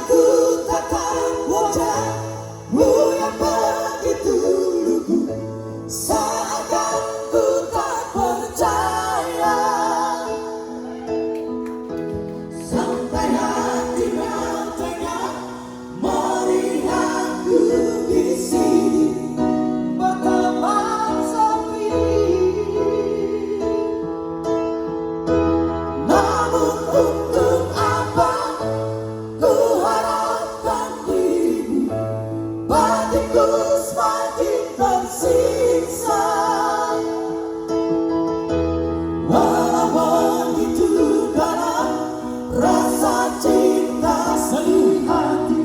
ku tatap wajahmu yang begitu lugu, seakan ku tak percaya. Sampai hati rasanya melihatku di sini berteman sepi. Namun untuk apa ku harapkan dirimu, batinku semakin tersiksa. Walau begitu dalam rasa cinta sedih hati,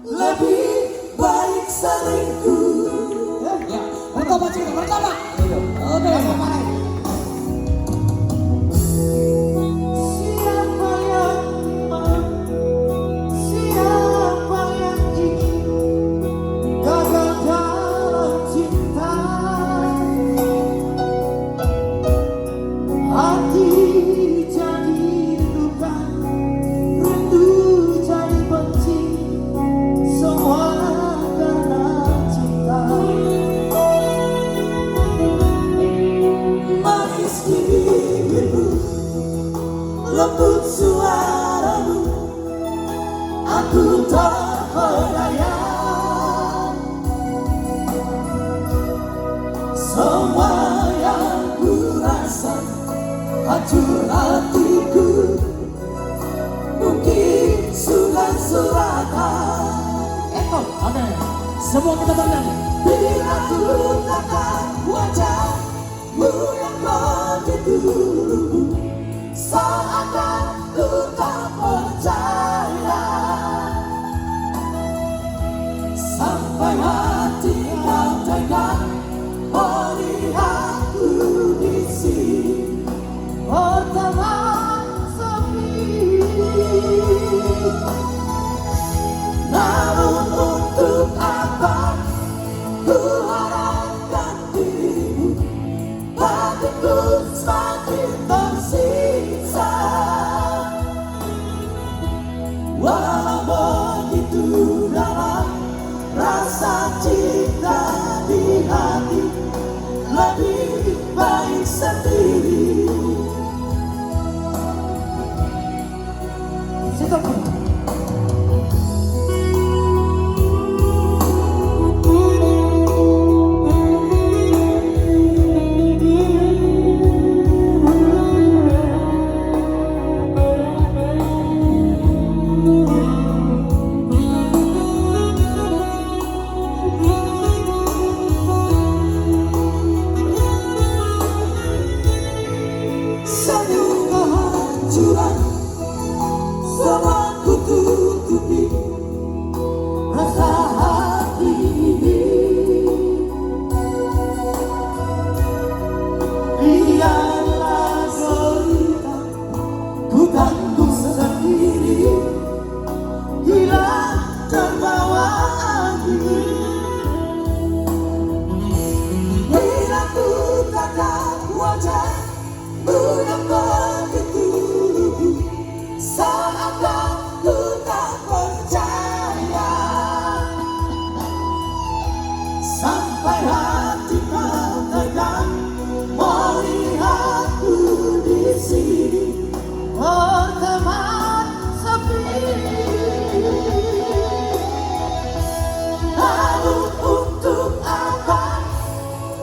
lebih baik selingkuh. Ya, pertama cerita pertama. Oke. Siapa yang mau, siapa yang ingin gagal dalam cinta? Hati jadi luka, rindu jadi benci, semua karena cinta. Manis di bibirmu, lembut suaramu, aku terpedaya. Semua yang ku rasa hancur hatiku, mungkin surat-suratan. Oke. Semua kita bernyanyi. Bila ku tatap wajahmu yang begitu lugu, seakan ku tak percaya. Sampai hati kau tega melihatku di sini berteman sepi. Namun untuk apa ku harapkan dirimu, batinku semakin tersiksa. Walau begitu dalam rasa cinta di hati, lebih baik sendiri. Stop. Senyum kehancuran semua ku tutupi, rasa hati ini biarlah cerita ku tanggung sendiri, hilang terbawa angin. Bila ku tatap wajahmu yang begitu lugu, seakan ku tak percaya. Sampai hati kau tegang melihatku di sini berteman sepi. Namun untuk apa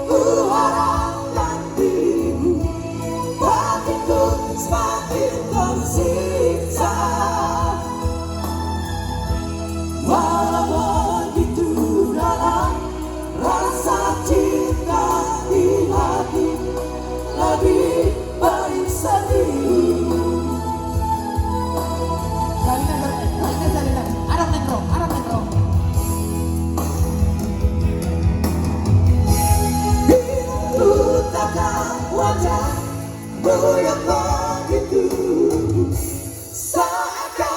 ku harapkan dirimu, batinku semakin tersiksa. Walau begitu dalam rasa cinta di hati, lebih baik sendiri. Salinan. Arab metro. Bila ku tatap wajahmu yang begitu lugu, seakan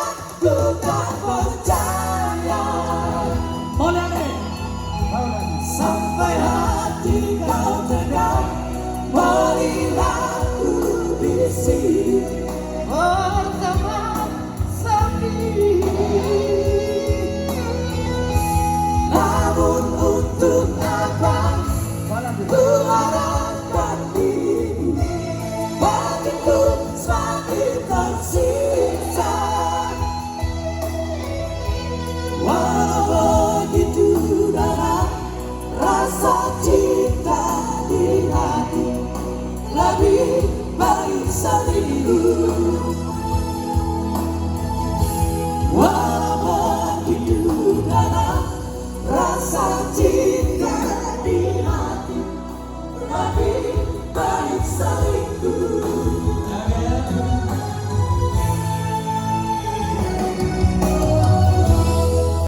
sendiri.